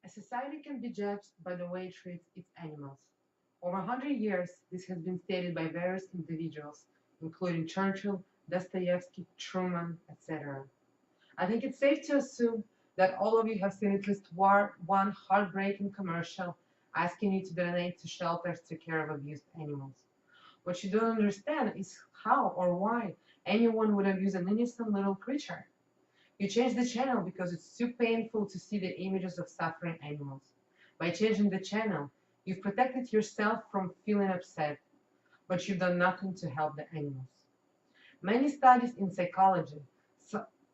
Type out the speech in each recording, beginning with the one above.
A society can be judged by the way it treats its animals. Over 100 years, this has been stated by various individuals, including Churchill, Dostoevsky, Truman, etc. I think it's safe to assume that all of you have seen at least one heartbreaking commercial asking you to donate to shelters to care of abused animals. What you don't understand is how or why anyone would abuse an innocent little creature. You change the channel because it's too painful to see the images of suffering animals. By changing the channel, you've protected yourself from feeling upset, but you've done nothing to help the animals. Many studies in psychology,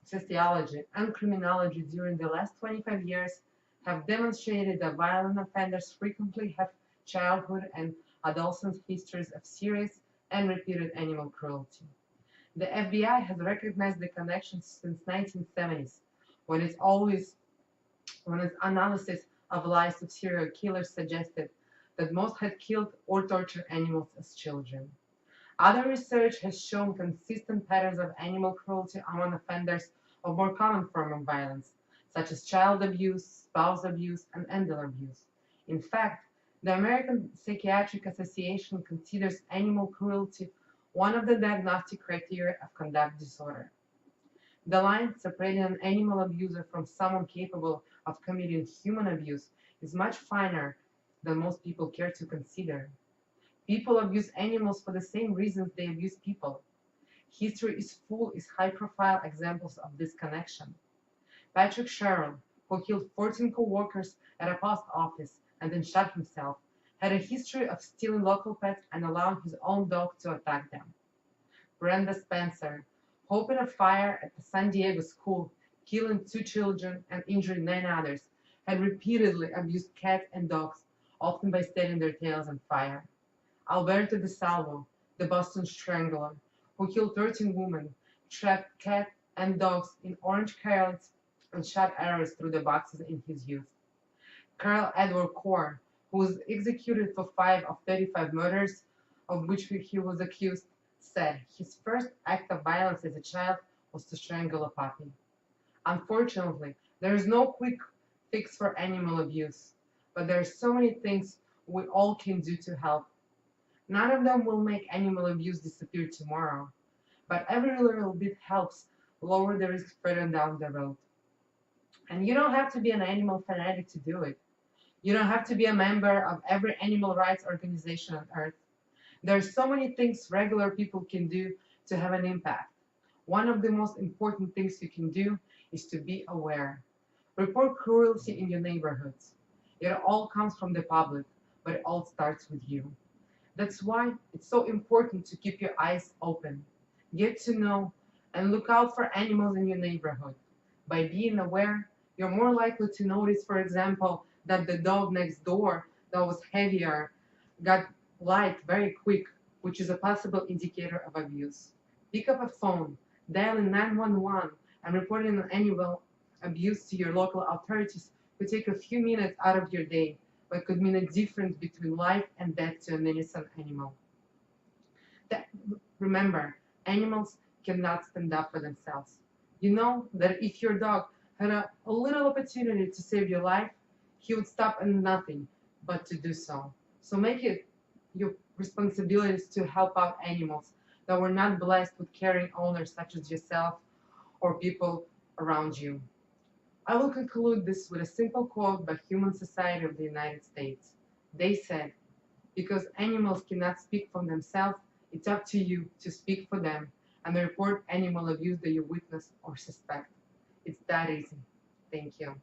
sociology, and criminology during the last 25 years have demonstrated that violent offenders frequently have childhood and adolescent histories of serious and repeated animal cruelty. The FBI has recognized the connection since 1970s, when when its analysis of lives of serial killers suggested that most had killed or tortured animals as children. Other research has shown consistent patterns of animal cruelty among offenders of more common form of violence, such as child abuse, spouse abuse, and animal abuse. In fact, the American Psychiatric Association considers animal cruelty one of the diagnostic criteria of conduct disorder. The line separating an animal abuser from someone capable of committing human abuse is much finer than most people care to consider. People abuse animals for the same reasons they abuse people. History is full of high-profile examples of this connection. Patrick Sherrill, who killed 14 co-workers at a post office and then shot himself, had a history of stealing local pets and allowing his own dog to attack them. Brenda Spencer, who opened a fire at the San Diego school, killing 2 children and injuring 9 others, had repeatedly abused cats and dogs, often by setting their tails on fire. Alberto De Salvo, the Boston Strangler, who killed 13 women, trapped cats and dogs in orange carrots, and shot arrows through the boxes in his youth. Carl Edward Core, who was executed for 5 of 35 murders of which he was accused, said his first act of violence as a child was to strangle a puppy. Unfortunately, there is no quick fix for animal abuse, but there are so many things we all can do to help. None of them will make animal abuse disappear tomorrow, but every little bit helps lower the risk further down the road. And you don't have to be an animal fanatic to do it. You don't have to be a member of every animal rights organization on earth. There are so many things regular people can do to have an impact. One of the most important things you can do is to be aware. Report cruelty in your neighborhoods. It all comes from the public, but it all starts with you. That's why it's so important to keep your eyes open. Get to know and look out for animals in your neighborhood. By being aware, you're more likely to notice, for example, that the dog next door that was heavier got light very quick, which is a possible indicator of abuse. Pick up a phone, dial 911, and report an animal abuse to your local authorities could take a few minutes out of your day, but could mean a difference between life and death to an innocent animal. That, remember, animals cannot stand up for themselves. You know that if your dog had a little opportunity to save your life, he would stop at nothing but to do so. So make it your responsibilities to help out animals that were not blessed with caring owners such as yourself or people around you. I will conclude this with a simple quote by Human Society of the United States. They said, because animals cannot speak for themselves, it's up to you to speak for them and report animal abuse that you witness or suspect. It's that easy. Thank you.